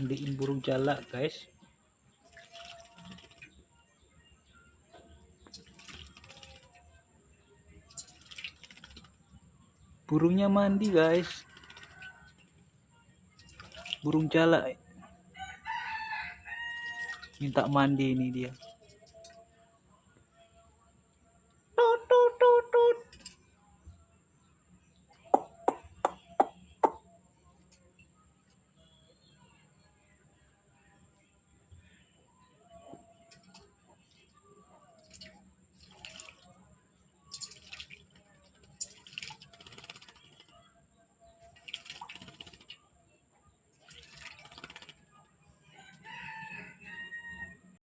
mandiin burung jalak, guys. Burungnya mandi, guys. Burung jalak minta mandi ini dia.